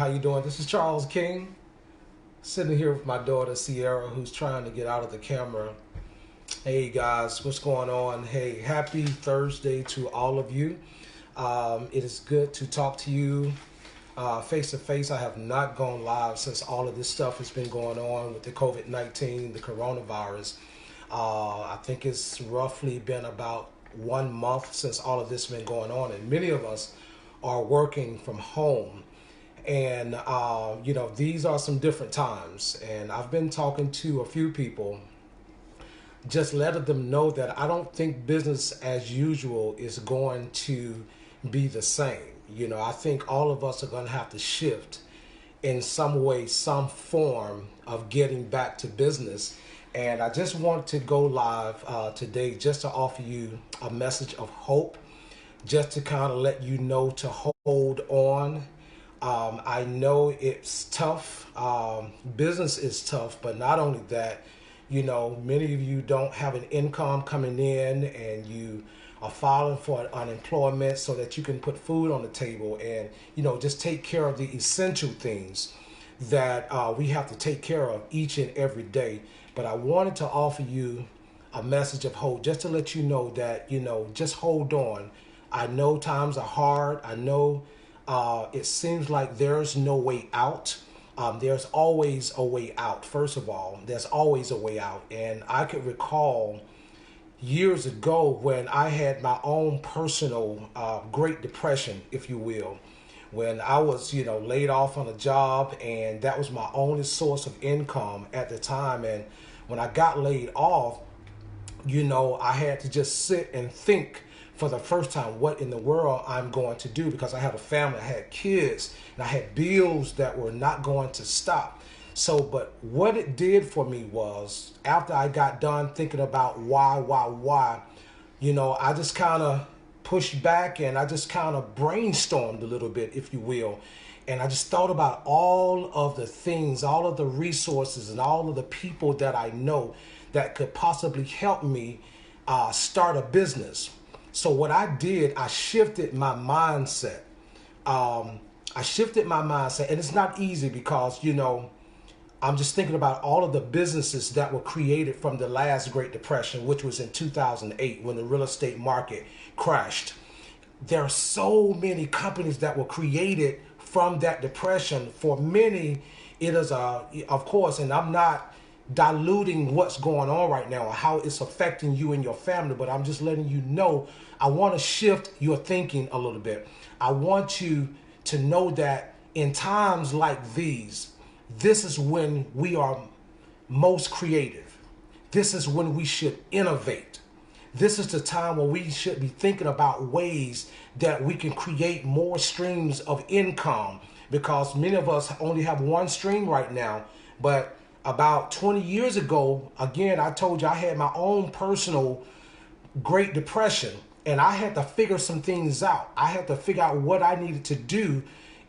How you doing? This is Charles King, sitting here with my daughter Sierra, who's trying to get out of the camera. Hey guys, what's going on? Hey, happy Thursday to all of you. It is good to talk to you face to face. I have not gone live since all of this stuff has been going on with the COVID-19, the coronavirus. I think it's roughly been about 1 month since all of this has been going on, and many of us are working from home. And, these are some different times. And I've been talking to a few people, just letting them know that I don't think business as usual is going to be the same. I think all of us are going to have to shift in some way, some form of getting back to business. And I just want to go live today just to offer you a message of hope, just to kind of let you know to hold on. I know it's tough. Business is tough, but not only that, many of you don't have an income coming in and you are filing for unemployment so that you can put food on the table and, just take care of the essential things that we have to take care of each and every day. But I wanted to offer you a message of hope just to let you know that, just hold on. I know times are hard. I know it seems like there's no way out. There's always a way out. First of all, there's always a way out. And I could recall years ago when I had my own personal Great Depression, if you will, when I was, laid off on a job, and that was my only source of income at the time. And when I got laid off, I had to just sit and think for the first time what in the world I'm going to do, because I had a family, I had kids, and I had bills that were not going to stop. So, but what it did for me was, after I got done thinking about why, I just kind of pushed back and I just kind of brainstormed a little bit, if you will. And I just thought about all of the things, all of the resources, and all of the people that I know that could possibly help me start a business. So what I did, I shifted my mindset. And it's not easy because, I'm just thinking about all of the businesses that were created from the last Great Depression, which was in 2008 when the real estate market crashed. There are so many companies that were created from that depression. For many, it is of course, and I'm not diluting what's going on right now or how it's affecting you and your family, but I'm just letting you know, I want to shift your thinking a little bit. I want you to know that in times like these, this is when we are most creative. This is when we should innovate. This is the time when we should be thinking about ways that we can create more streams of income, because many of us only have one stream right now. But about 20 years ago, again, I told you I had my own personal Great Depression, and I had to figure some things out. I had to figure out what I needed to do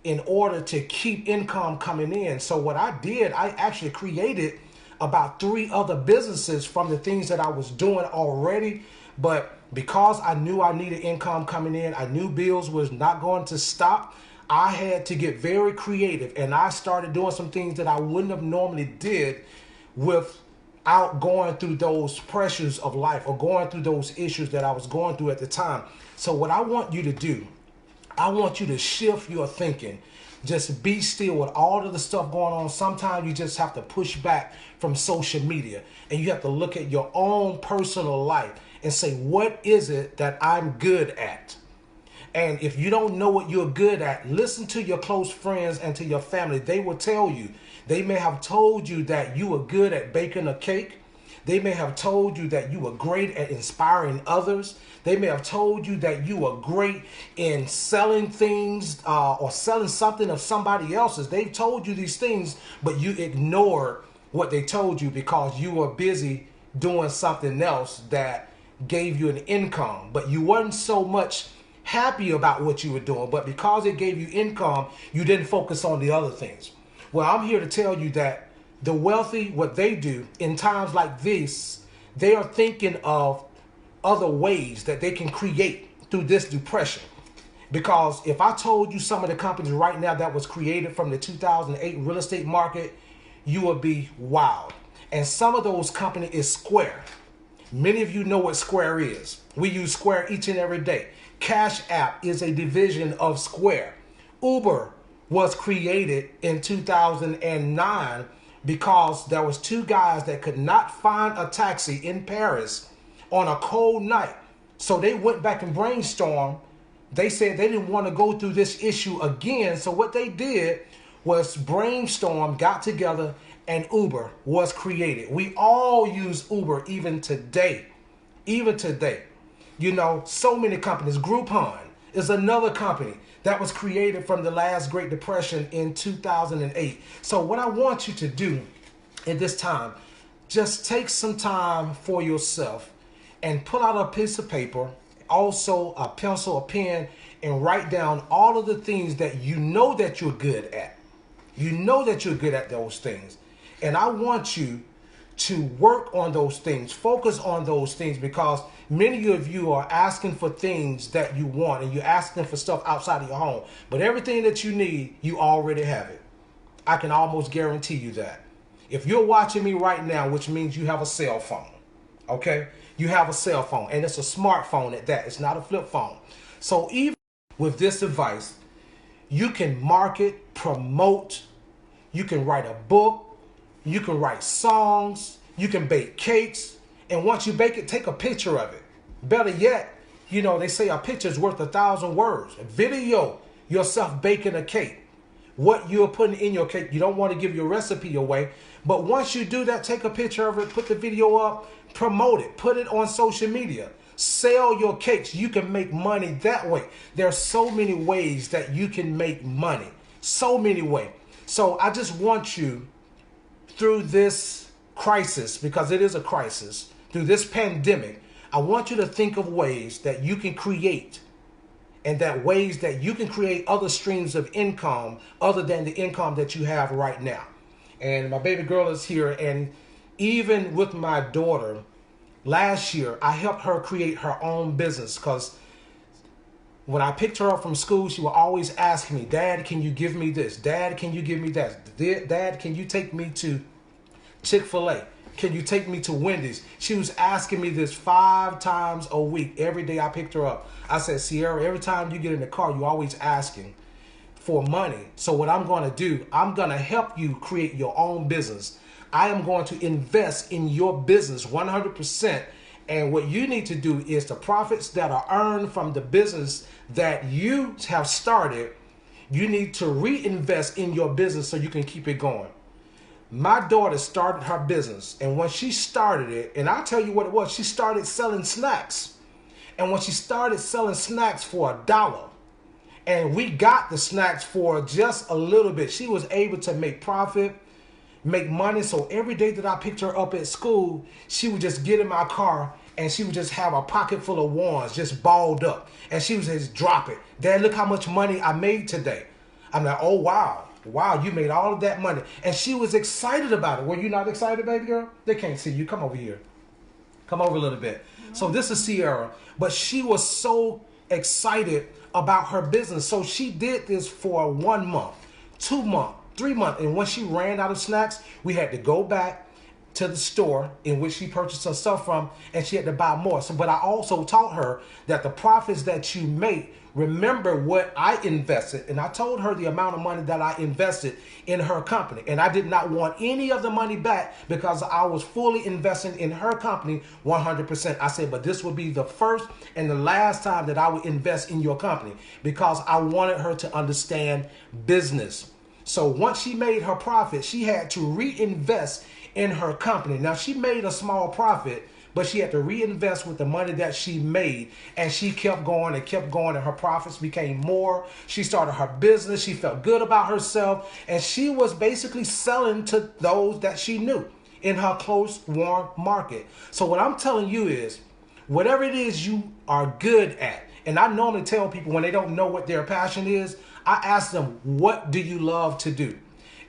in order to keep income coming in. So what I did, I actually created about 3 other businesses from the things that I was doing already. But because I knew I needed income coming in, I knew bills was not going to stop, I had to get very creative, and I started doing some things that I wouldn't have normally did without going through those pressures of life or going through those issues that I was going through at the time. So what I want you to do, I want you to shift your thinking. Just be still with all of the stuff going on. Sometimes you just have to push back from social media, and you have to look at your own personal life and say, what is it that I'm good at? And if you don't know what you're good at, listen to your close friends and to your family. They will tell you. They may have told you that you were good at baking a cake. They may have told you that you were great at inspiring others. They may have told you that you were great in selling things or selling something of somebody else's. They've told you these things, but you ignored what they told you because you were busy doing something else that gave you an income. But you weren't so much happy about what you were doing, but because it gave you income, you didn't focus on the other things. Well, I'm here to tell you that the wealthy, what they do in times like this, they are thinking of other ways that they can create through this depression. Because if I told you some of the companies right now that was created from the 2008 real estate market, you would be wild. And some of those companies is Square. Many of you know what Square is. We use Square each and every day. Cash App is a division of Square. Uber was created in 2009 because there was two guys that could not find a taxi in Paris on a cold night. So they went back and brainstormed. They said they didn't want to go through this issue again. So what they did was brainstorm, got together, and Uber was created. We all use Uber even today. Even today. You know, so many companies. Groupon is another company that was created from the last Great Depression in 2008. So what I want you to do at this time, just take some time for yourself and pull out a piece of paper, also a pencil, a pen, and write down all of the things that you know that you're good at. You know that you're good at those things. And I want you to work on those things, focus on those things, because many of you are asking for things that you want and you're asking for stuff outside of your home. But everything that you need, you already have it. I can almost guarantee you that. If you're watching me right now, which means you have a cell phone, okay? You have a cell phone, and it's a smartphone at that. It's not a flip phone. So even with this device, you can market, promote, you can write a book, you can write songs, you can bake cakes, and once you bake it, take a picture of it. Better yet, you know, they say a picture is worth 1,000 words. Video yourself baking a cake. What you're putting in your cake, you don't want to give your recipe away, but once you do that, take a picture of it, put the video up, promote it, put it on social media, sell your cakes. You can make money that way. There are so many ways that you can make money, so many ways. So I just want you, through this crisis, because it is a crisis, through this pandemic, I want you to think of ways that you can create, and that ways that you can create other streams of income other than the income that you have right now. And my baby girl is here, and even with my daughter, last year, I helped her create her own business, because when I picked her up from school, she would always ask me, Dad, can you give me this? Dad, can you give me that? Dad, can you take me to Chick-fil-A? Can you take me to Wendy's? She was asking me this 5 times a week. Every day I picked her up. I said, Sierra, every time you get in the car, you're always asking for money. So what I'm going to do, I'm going to help you create your own business. I am going to invest in your business 100%. And what you need to do is the profits that are earned from the business that you have started, you need to reinvest in your business so you can keep it going. My daughter started her business, and when she started it, and I'll tell you what it was, she started selling snacks. And when she started selling snacks for $1, and we got the snacks for just a little bit, she was able to make profit, make money. So every day that I picked her up at school, she would just get in my car and she would just have a pocket full of ones just balled up. And she would just drop it. Dad, look how much money I made today. I'm like, oh, wow. Wow, you made all of that money. And she was excited about it. Were you not excited, baby girl? They can't see you. Come over here. Come over a little bit. So this is Sierra. But she was so excited about her business. So she did this for 1 month, 2 months, 3 months. And when she ran out of snacks, we had to go back to the store in which she purchased her stuff from, and she had to buy more. So, but I also taught her that the profits that you make, remember what I invested. And I told her the amount of money that I invested in her company. And I did not want any of the money back because I was fully investing in her company 100%. I said, but this will be the first and the last time that I would invest in your company, because I wanted her to understand business. So once she made her profit, she had to reinvest in her company. Now, she made a small profit, but she had to reinvest with the money that she made, and she kept going and kept going, and her profits became more. She started her business. She felt good about herself, and she was basically selling to those that she knew in her close, warm market. So what I'm telling you is, whatever it is you are good at, and I normally tell people when they don't know what their passion is, I ask them, what do you love to do?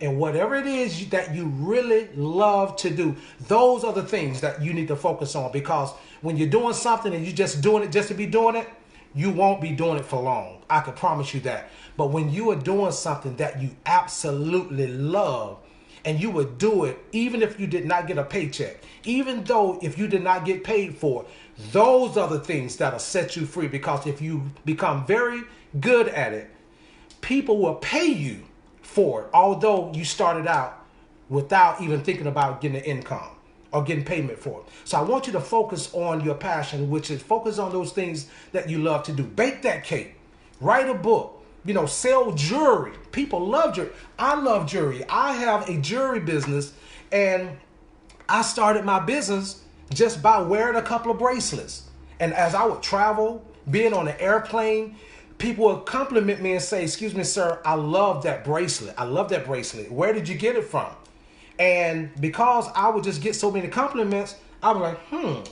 And whatever it is that you really love to do, those are the things that you need to focus on. Because when you're doing something and you're just doing it just to be doing it, you won't be doing it for long. I can promise you that. But when you are doing something that you absolutely love, and you would do it even if you did not get a paycheck, even though if you did not get paid for it, those are the things that'll set you free. Because if you become very good at it, people will pay you for it, although you started out without even thinking about getting an income or getting payment for it. So I want you to focus on your passion, which is focus on those things that you love to do. Bake that cake, write a book, sell jewelry. People love jewelry. I love jewelry. I have a jewelry business, and I started my business just by wearing a couple of bracelets. And as I would travel, being on an airplane, people would compliment me and say, "Excuse me, sir, I love that bracelet. I love that bracelet. Where did you get it from?" And because I would just get so many compliments, I was like,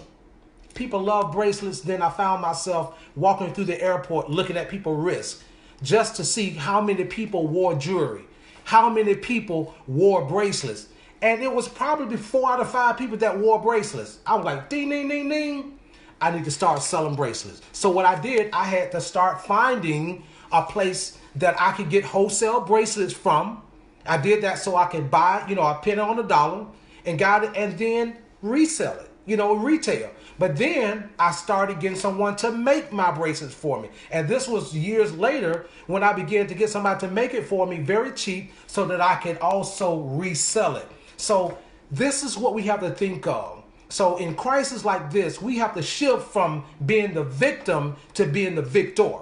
people love bracelets. Then I found myself walking through the airport looking at people's wrists just to see how many people wore jewelry, how many people wore bracelets. And it was probably 4 out of 5 people that wore bracelets. I was like, ding, ding, ding, ding. I need to start selling bracelets. So what I did, I had to start finding a place that I could get wholesale bracelets from. I did that so I could buy, a penny on a dollar and got it, and then resell it, retail. But then I started getting someone to make my bracelets for me. And this was years later when I began to get somebody to make it for me very cheap so that I could also resell it. So this is what we have to think of. So in crises like this, we have to shift from being the victim to being the victor.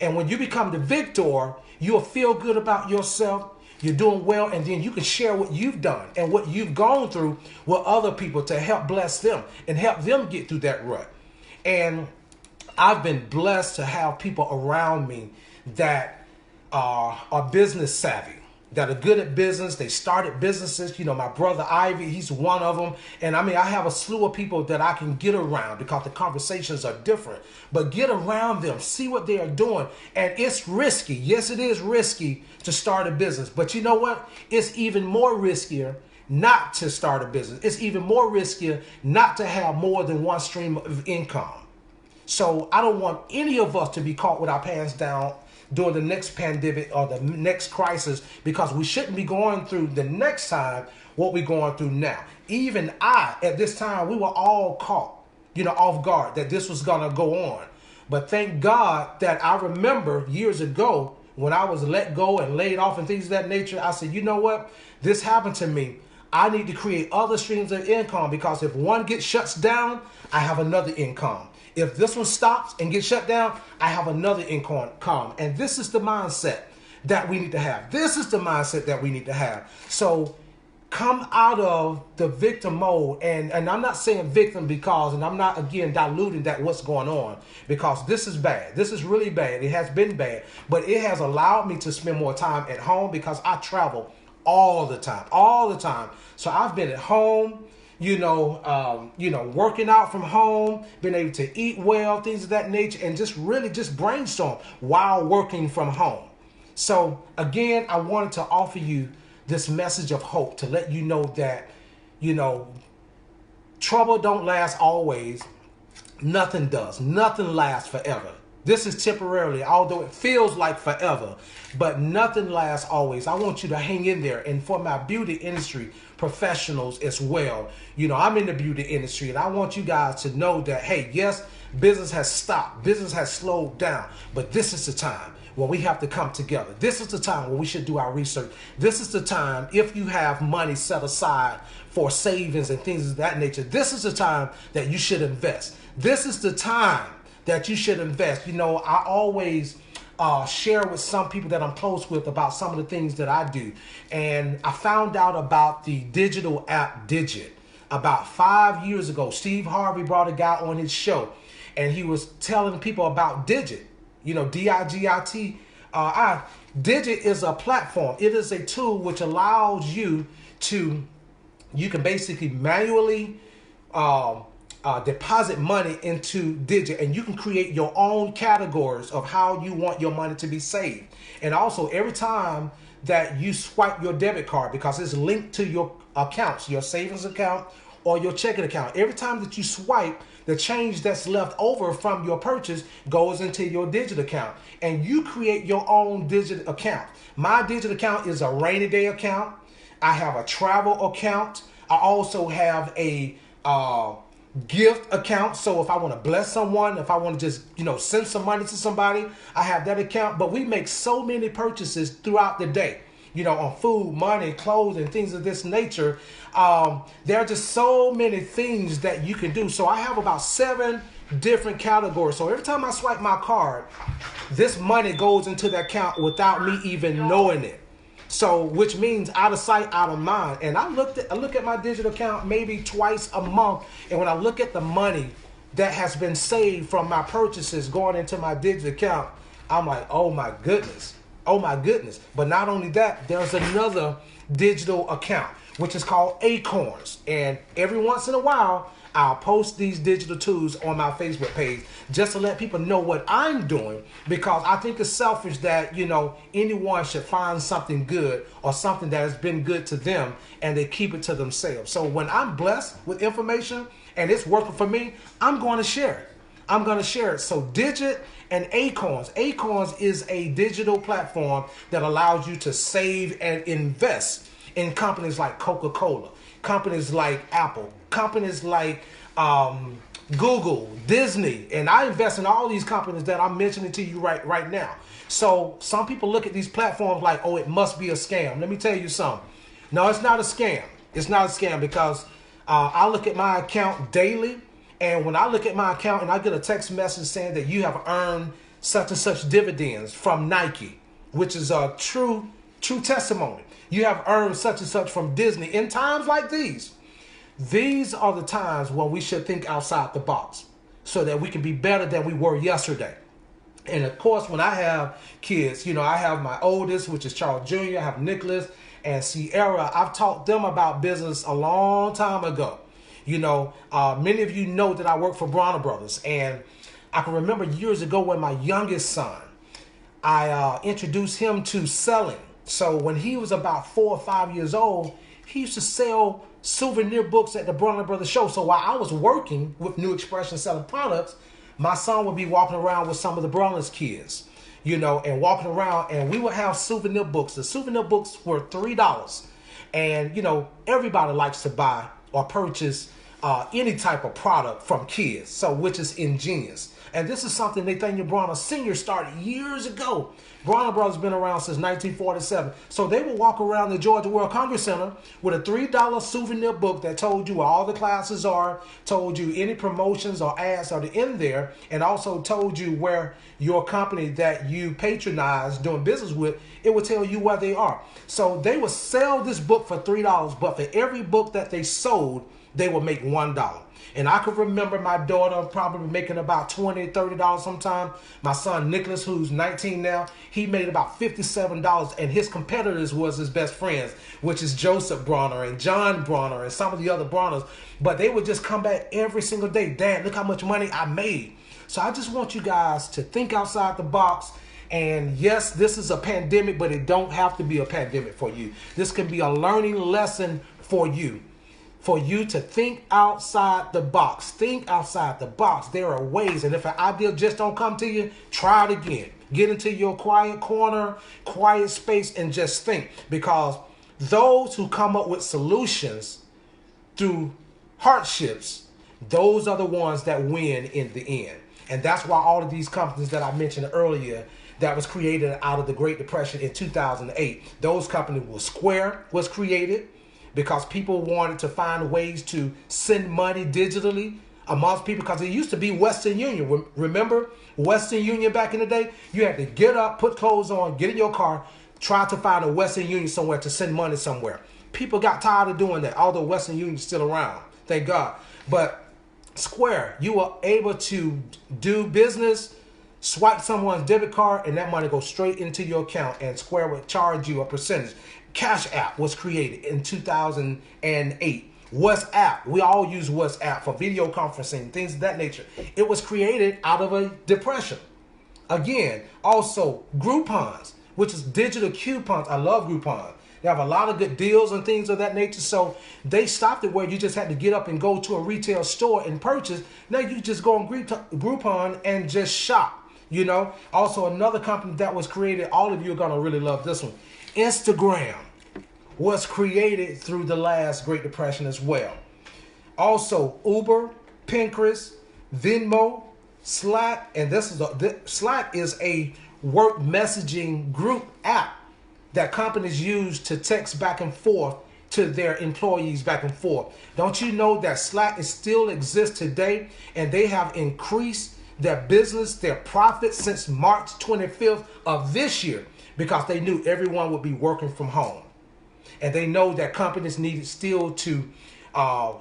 And when you become the victor, you'll feel good about yourself. You're doing well, and then you can share what you've done and what you've gone through with other people to help bless them and help them get through that rut. And I've been blessed to have people around me that are business savvy, that are good at business. They started businesses. My brother Ivy, he's one of them. And I have a slew of people that I can get around because the conversations are different. But get around them, see what they are doing. And it's risky. Yes, it is risky to start a business. But you know what? It's even more riskier not to start a business. It's even more riskier not to have more than one stream of income. So I don't want any of us to be caught with our pants down during the next pandemic or the next crisis, because we shouldn't be going through the next time what we're going through now. Even at this time, we were all caught, off guard that this was going to go on. But thank God that I remember years ago when I was let go and laid off and things of that nature, I said, you know what? This happened to me. I need to create other streams of income, because if one gets shuts down, I have another income. If this one stops and gets shut down, I have another income. And this is the mindset that we need to have. This is the mindset that we need to have. So come out of the victim mode. And I'm not saying victim because, and I'm not, again, diluting that what's going on, because this is bad. This is really bad. It has been bad. But it has allowed me to spend more time at home because I travel all the time. So I've been at home, working out from home, being able to eat well, things of that nature, and just really just brainstorm while working from home. So again, I wanted to offer you this message of hope to let you know that, trouble don't last always. Nothing does. Nothing lasts forever. This is temporarily, although it feels like forever, but nothing lasts always. I want you to hang in there. And for my beauty industry professionals as well, I'm in the beauty industry, and I want you guys to know that, hey, yes, business has stopped. Business has slowed down, but this is the time when we have to come together. This is the time when we should do our research. This is the time, if you have money set aside for savings and things of that nature, this is the time that you should invest. This is the time that you should invest. I always share with some people that I'm close with about some of the things that I do. And I found out about the digital app Digit about 5 years ago. Steve Harvey brought a guy on his show, and he was telling people about Digit, D-I-G-I-T. Digit is a platform. It is a tool which allows you can basically manually deposit money into Digit, and you can create your own categories of how you want your money to be saved. And also, every time that you swipe your debit card, because it's linked to your accounts, your savings account or your checking account. Every time that you swipe, the change that's left over from your purchase goes into your digital account, and you create your own digital account. My digital account is a rainy day account. I have a travel account. I also have a gift account. So if I want to bless someone, if I want to just, send some money to somebody, I have that account. But we make so many purchases throughout the day, on food, money, clothes, and things of this nature. There are just so many things that you can do. So I have about 7 different categories. So every time I swipe my card, this money goes into the account without me even knowing it. So, which means out of sight, out of mind. And I look at my digital account maybe twice a month. And when I look at the money that has been saved from my purchases going into my digital account, I'm like, oh my goodness. Oh my goodness. But not only that, there's another digital account, which is called Acorns. And every once in a while, I'll post these digital tools on my Facebook page just to let people know what I'm doing, because I think it's selfish that, anyone should find something good or something that has been good to them and they keep it to themselves. So when I'm blessed with information and it's working for me, I'm going to share it. I'm going to share it. So Digit and Acorns. Acorns is a digital platform that allows you to save and invest in companies like Coca-Cola, companies like Apple, companies like Google, Disney, and I invest in all these companies that I'm mentioning to you right now. So some people look at these platforms like, oh, it must be a scam. Let me tell you something. No, it's not a scam. It's not a scam, because I look at my account daily, and when I look at my account and I get a text message saying that you have earned such and such dividends from Nike, which is a true testimony. You have earned such and such from Disney. In times like these are the times when we should think outside the box so that we can be better than we were yesterday. And of course, when I have kids, I have my oldest, which is Charles Jr., I have Nicholas and Sierra. I've taught them about business a long time ago. Many of you know that I work for Bronner Brothers, and I can remember years ago when my youngest son, I introduced him to selling. So when he was about 4 or 5 years old, he used to sell souvenir books at the Bronner Brothers show. So while I was working with New Expression selling products, my son would be walking around with some of the Bronner's kids, and walking around, and we would have souvenir books. The souvenir books were $3. And, everybody likes to buy or purchase any type of product from kids, so which is ingenious. And this is something Nathaniel Bronner Sr. started years ago. Bronner Brothers has been around since 1947. So they would walk around the Georgia World Congress Center with a $3 souvenir book that told you where all the classes are, told you any promotions or ads are in there, and also told you where your company that you patronize doing business with, it would tell you where they are. So they would sell this book for $3, but for every book that they sold, they would make $1. And I could remember my daughter probably making about $20, $30 sometime. My son Nicholas, who's 19 now, he made about $57, and his competitors was his best friends, which is Joseph Bronner and John Bronner and some of the other Bronners. But they would just come back every single day. Dad, look how much money I made. So I just want you guys to think outside the box. And yes, this is a pandemic, but it don't have to be a pandemic for you. This can be a learning lesson for you. For you to think outside the box. Think outside the box. There are ways. And if an idea just don't come to you, try it again. Get into your quiet corner, quiet space, and just think. Because those who come up with solutions through hardships, those are the ones that win in the end. And that's why all of these companies that I mentioned earlier that was created out of the Great Depression in 2008, those companies Square was created because people wanted to find ways to send money digitally amongst people, because it used to be Western Union. Remember Western Union back in the day? You had to get up, put clothes on, get in your car, try to find a Western Union somewhere to send money somewhere. People got tired of doing that, although Western Union is still around, thank God. But Square, you were able to do business, swipe someone's debit card, and that money goes straight into your account, and Square would charge you a percentage. Cash App was created in 2008. WhatsApp, we all use WhatsApp for video conferencing, things of that nature. It was created out of a depression. Again, also Groupons, which is digital coupons. I love Groupon. They have a lot of good deals and things of that nature. So they stopped it where you just had to get up and go to a retail store and purchase. Now you just go on Groupon and just shop. Also another company that was created, all of you are going to really love this one. Instagram was created through the last Great Depression as well. Also Uber, Pinterest, Venmo, Slack, and Slack is a work messaging group app that companies use to text back and forth to their employees back and forth. Don't you know that Slack still exists today, and they have increased their business, their profits since March 25th of this year because they knew everyone would be working from home. And they know that companies needed still to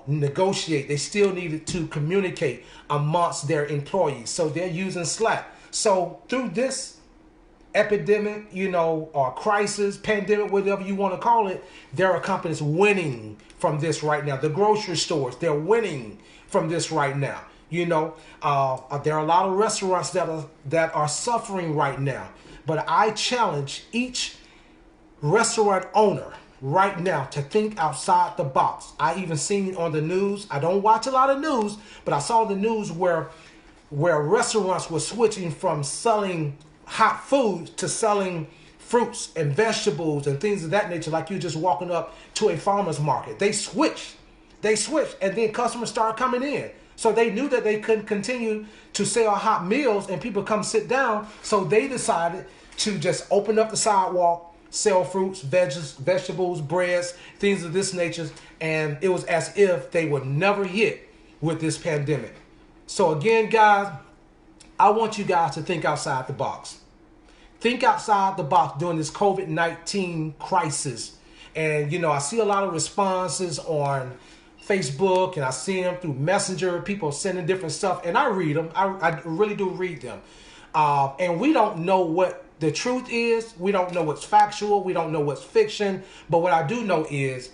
negotiate. They still needed to communicate amongst their employees. So they're using Slack. So through this epidemic, or crisis, pandemic, whatever you want to call it, there are companies winning from this right now. The grocery stores, they're winning from this right now. There are a lot of restaurants that are suffering right now. But I challenge each restaurant owner right now to think outside the box. I even seen on the news, I don't watch a lot of news, but I saw the news where restaurants were switching from selling hot foods to selling fruits and vegetables and things of that nature, like you just walking up to a farmer's market. They switched, and then customers started coming in. So they knew that they couldn't continue to sell hot meals and people come sit down. So they decided to just open up the sidewalk, sell fruits, vegetables, breads, things of this nature. And it was as if they were never hit with this pandemic. So again, guys, I want you guys to think outside the box. Think outside the box during this COVID-19 crisis. And, I see a lot of responses on Facebook, and I see them through Messenger, people sending different stuff, and I read them. I really do read them. And we don't know what the truth is. We don't know what's factual. We don't know what's fiction. But what I do know is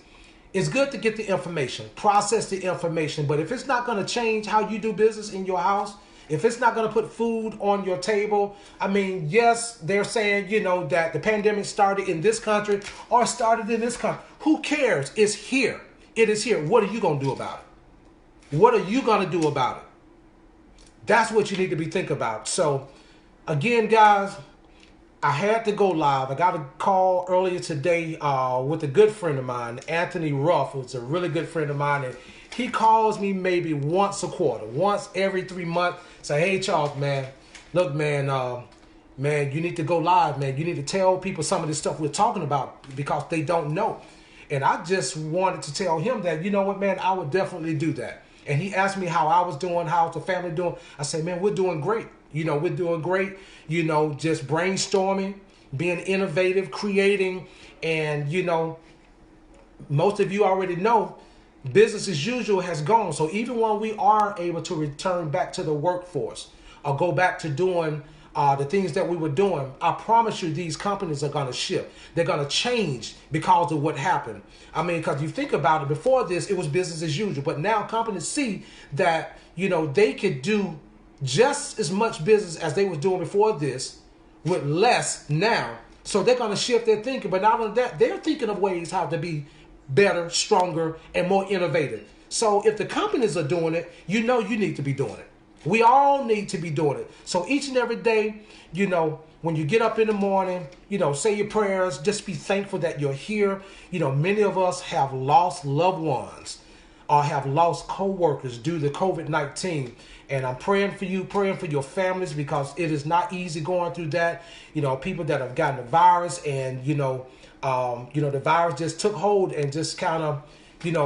it's good to get the information, process the information. But if it's not going to change how you do business in your house, if it's not going to put food on your table, yes, they're saying, that the pandemic started in this country or started in this country. Who cares? It's here. It is here. What are you going to do about it? What are you going to do about it? That's what you need to be thinking about. So, again, guys, I had to go live. I got a call earlier today with a good friend of mine, Anthony Ruff, who's a really good friend of mine. And he calls me maybe once a quarter, once every 3 months. Say, hey, Charles, man, look, man, you need to go live, man. You need to tell people some of this stuff we're talking about because they don't know. And I just wanted to tell him that, you know what, man, I would definitely do that. And he asked me how I was doing, how's the family doing. I said, man, we're doing great. We're doing great, just brainstorming, being innovative, creating. And, most of you already know business as usual has gone. So even when we are able to return back to the workforce or go back to doing the things that we were doing, I promise you these companies are going to shift. They're going to change because of what happened. Because you think about it, before this, it was business as usual. But now companies see that, they could do just as much business as they were doing before this with less now. So they're going to shift their thinking. But not only that, they're thinking of ways how to be better, stronger, and more innovative. So if the companies are doing it, you need to be doing it. We all need to be doing it. So each and every day, when you get up in the morning, say your prayers, just be thankful that you're here. Many of us have lost loved ones or have lost co-workers due to COVID-19. And I'm praying for you, praying for your families, because it is not easy going through that. People that have gotten the virus and, the virus just took hold and just kind of,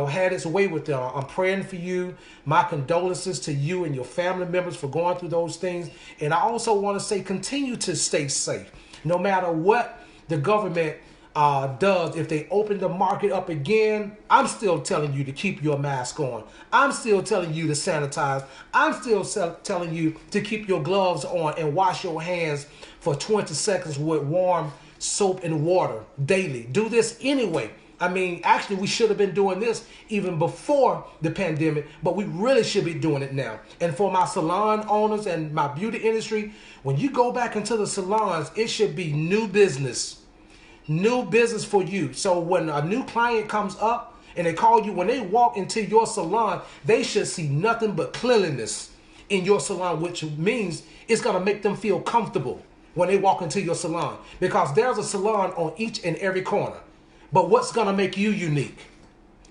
had its way with them. I'm praying for you. My condolences to you and your family members for going through those things. And I also want to say, continue to stay safe. No matter what the government does, if they open the market up again, I'm still telling you to keep your mask on. I'm still telling you to sanitize. I'm still telling you to keep your gloves on and wash your hands for 20 seconds with warm soap and water daily. Do this anyway. Actually, we should have been doing this even before the pandemic, but we really should be doing it now. And for my salon owners and my beauty industry, when you go back into the salons, it should be new business. New business for you. So when a new client comes up and they call you, when they walk into your salon, they should see nothing but cleanliness in your salon, which means it's going to make them feel comfortable when they walk into your salon, because there's a salon on each and every corner. But what's going to make you unique?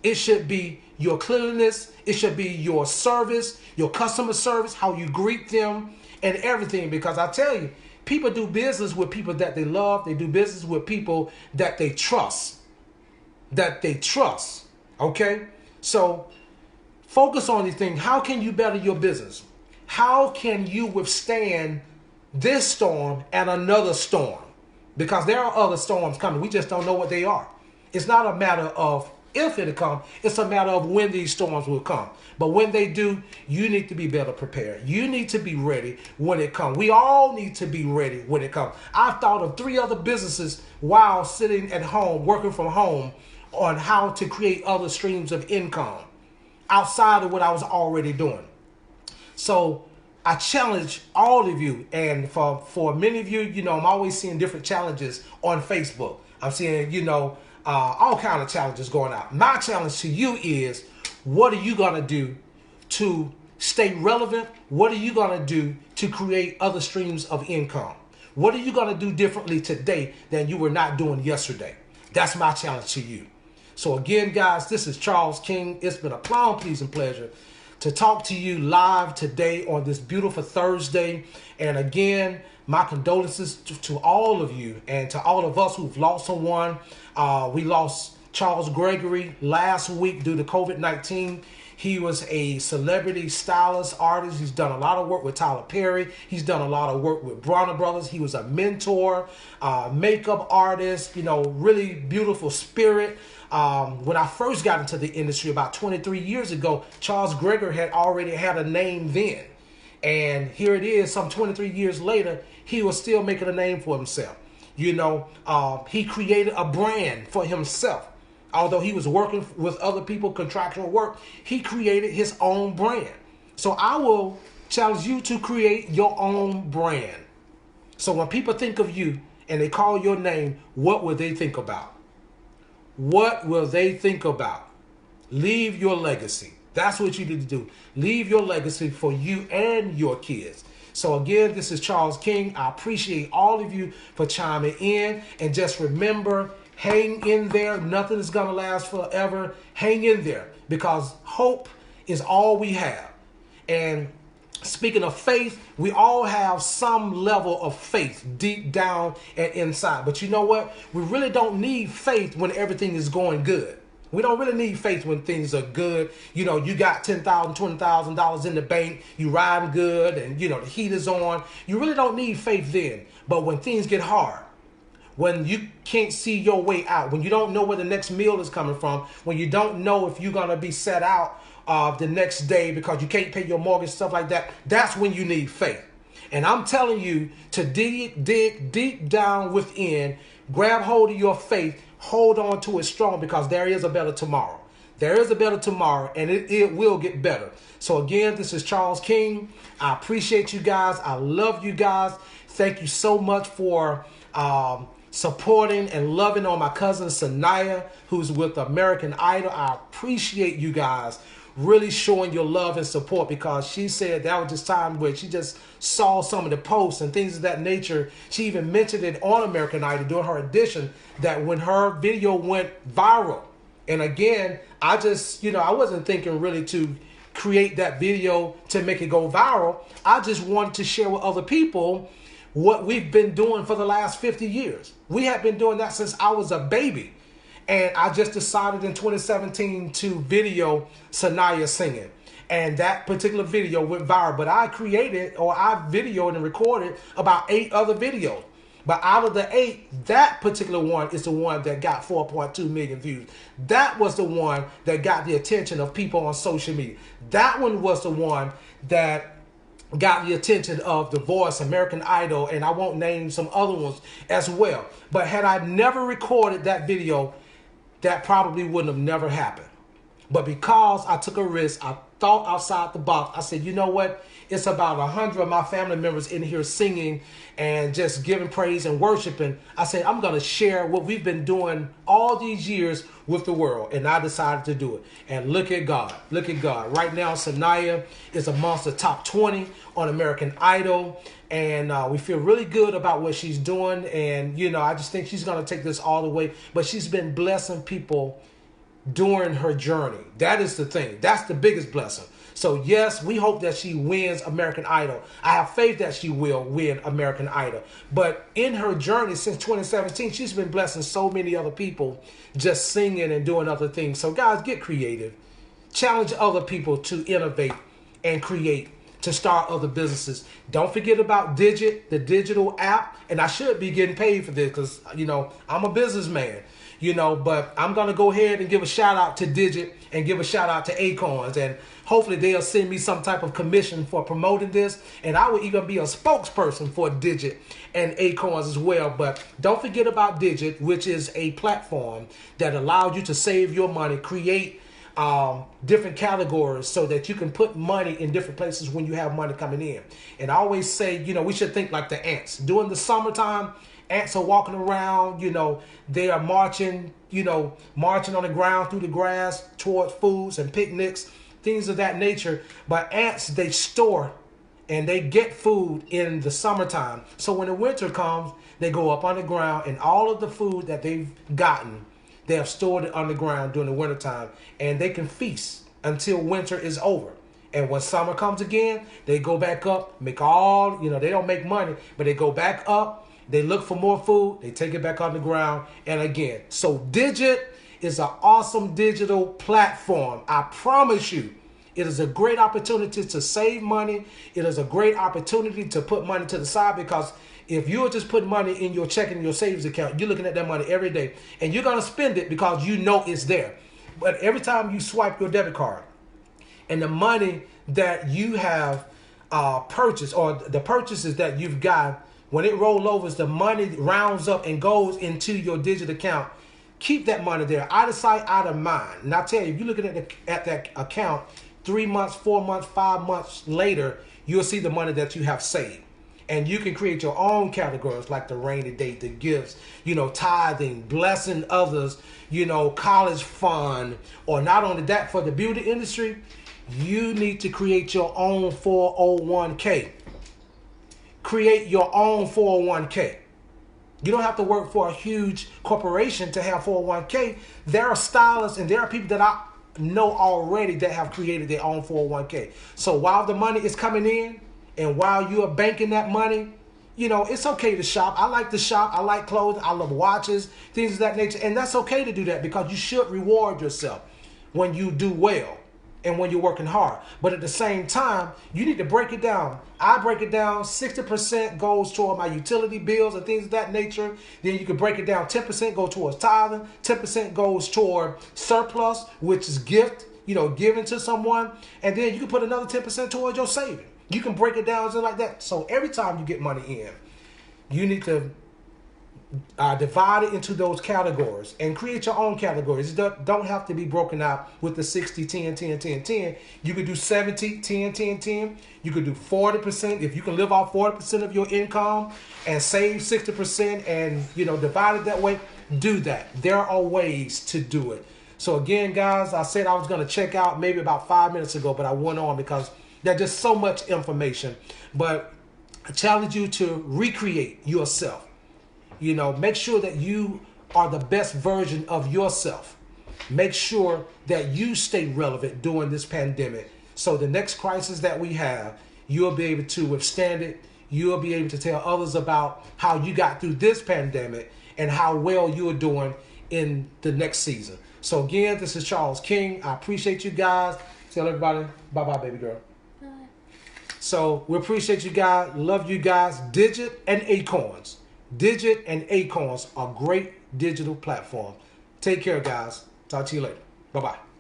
It should be your cleanliness. It should be your service, your customer service, how you greet them and everything. Because I tell you, people do business with people that they love. They do business with people that they trust. Okay? So focus on these things. How can you better your business? How can you withstand this storm and another storm? Because there are other storms coming. We just don't know what they are. It's not a matter of if it'll come. It's a matter of when these storms will come. But when they do, you need to be better prepared. You need to be ready when it comes. We all need to be ready when it comes. I've thought of 3 other businesses while sitting at home, working from home, on how to create other streams of income outside of what I was already doing. So I challenge all of you, and for many of you, I'm always seeing different challenges on Facebook. I'm seeing, all kind of challenges going out. My challenge to you is, what are you going to do to stay relevant? What are you going to do to create other streams of income? What are you going to do differently today than you were not doing yesterday? That's my challenge to you. So again, guys, this is Charles King. It's been a pleasing pleasure to talk to you live today on this beautiful Thursday. And again, my condolences to all of you and to all of us who've lost someone. We lost Charles Gregory last week due to COVID-19. He was a celebrity stylist, artist. He's done a lot of work with Tyler Perry. He's done a lot of work with Bronner Brothers. He was a mentor, makeup artist, really beautiful spirit. When I first got into the industry about 23 years ago, Charles Gregory had already had a name then. And here it is, some 23 years later, he was still making a name for himself. He created a brand for himself. Although he was working with other people, contractual work, he created his own brand. So I will challenge you to create your own brand. So when people think of you and they call your name, what will they think about? What will they think about? Leave your legacy. That's what you need to do. Leave your legacy for you and your kids. So again, this is Charles King. I appreciate all of you for chiming in. And just remember, hang in there. Nothing is going to last forever. Hang in there, because hope is all we have. And speaking of faith, we all have some level of faith deep down and inside. But you know what? We really don't need faith when everything is going good. We don't really need faith when things are good. You got $10,000, $20,000 in the bank. You riding good, and the heat is on. You really don't need faith then. But when things get hard, when you can't see your way out, when you don't know where the next meal is coming from, when you don't know if you're going to be set out the next day because you can't pay your mortgage, stuff like that, that's when you need faith. And I'm telling you to dig deep down within, grab hold of your faith, hold on to it strong, because there is a better tomorrow. There is a better tomorrow, and it will get better. So again, this is Charles King. I appreciate you guys. I love you guys. Thank you so much for supporting and loving on my cousin Sanaya, who's with American Idol. I appreciate you guys really showing your love and support, because she said that was just time where she just saw some of the posts and things of that nature. She even mentioned it on American Idol during her audition, that when her video went viral. And again, I just, I wasn't thinking really to create that video to make it go viral. I just wanted to share with other people what we've been doing for the last 50 years. We have been doing that since I was a baby. And I just decided in 2017 to video Sanaya singing. And that particular video went viral. But I videoed and recorded about 8 other videos. But out of the 8, that particular one is the one that got 4.2 million views. That was the one that got the attention of people on social media. That one was the one that got the attention of The Voice, American Idol, and I won't name some other ones as well. But had I never recorded that video, that probably wouldn't have never happened. But because I took a risk, I thought outside the box. I said, you know what? It's about 100 of my family members in here singing and just giving praise and worshiping. I said, I'm going to share what we've been doing all these years with the world. And I decided to do it. And look at God. Look at God. Right now, Sanaya is amongst the top 20 on American Idol. And we feel really good about what she's doing. And, you know, I just think she's going to take this all the way. But she's been blessing people during her journey. That is the thing. That's the biggest blessing. So yes, we hope that she wins American Idol. I have faith that she will win American Idol. But in her journey since 2017, she's been blessing so many other people just singing and doing other things. So guys, get creative. Challenge other people to innovate and create, to start other businesses. Don't forget about Digit, the digital app. And I should be getting paid for this because, you know, I'm a businessman. You know, but I'm going to go ahead and give a shout out to Digit and give a shout out to Acorns. And hopefully they'll send me some type of commission for promoting this. And I will even be a spokesperson for Digit and Acorns as well. But don't forget about Digit, which is a platform that allows you to save your money, create different categories so that you can put money in different places when you have money coming in. And I always say, you know, we should think like the ants. During the summertime, ants are walking around, you know, they are marching on the ground through the grass towards foods and picnics, things of that nature. But ants, they store and they get food in the summertime. So when the winter comes, they go up on the ground and all of the food that they've gotten, they have stored it underground during the wintertime, and they can feast until winter is over. And when summer comes again, they go back up, they don't make money, but they go back up. They look for more food. They take it back on the ground. And again, so Digit is an awesome digital platform. I promise you, it is a great opportunity to save money. It is a great opportunity to put money to the side, because if you're just putting money in your checking, your savings account, you're looking at that money every day and you're going to spend it because you know it's there. But every time you swipe your debit card and the money that you have purchased, or the purchases that you've got, when it rolls over, the money rounds up and goes into your Digit account. Keep that money there, out of sight, out of mind. And I tell you, if you're looking at that account 3 months, 4 months, 5 months later, you'll see the money that you have saved. And you can create your own categories like the rainy day, the gifts, you know, tithing, blessing others, you know, college fund, or not only that, for the beauty industry, you need to create your own 401k. Create your own 401k. You don't have to work for a huge corporation to have 401k. There are stylists and there are people that I know already that have created their own 401k. So while the money is coming in and while you are banking that money, you know, it's okay to shop. I like to shop. I like clothes. I love watches, things of that nature. And that's okay to do that, because you should reward yourself when you do well and when you're working hard. But at the same time, you need to break it down. I break it down. 60% goes toward my utility bills and things of that nature. Then you can break it down. 10% goes towards tithing. 10% goes toward surplus, which is gift, you know, given to someone. And then you can put another 10% towards your saving. You can break it down just like that. So every time you get money in, you need to divide it into those categories and create your own categories. It don't have to be broken out with the 60, 10, 10, 10, 10. You could do 70, 10, 10, 10. You could do 40%. If you can live off 40% of your income and save 60% and, you know, divide it that way, do that. There are ways to do it. So again, guys, I said I was going to check out maybe about 5 minutes ago, but I went on because there's just so much information. But I challenge you to recreate yourself. You know, make sure that you are the best version of yourself. Make sure that you stay relevant during this pandemic. So the next crisis that we have, you'll be able to withstand it. You'll be able to tell others about how you got through this pandemic and how well you're doing in the next season. So again, this is Charles King. I appreciate you guys. Tell everybody, bye-bye, baby girl. Bye. So we appreciate you guys. Love you guys. Digit and Acorns. Digit and Acorns are great digital platforms. Take care, guys. Talk to you later. Bye-bye.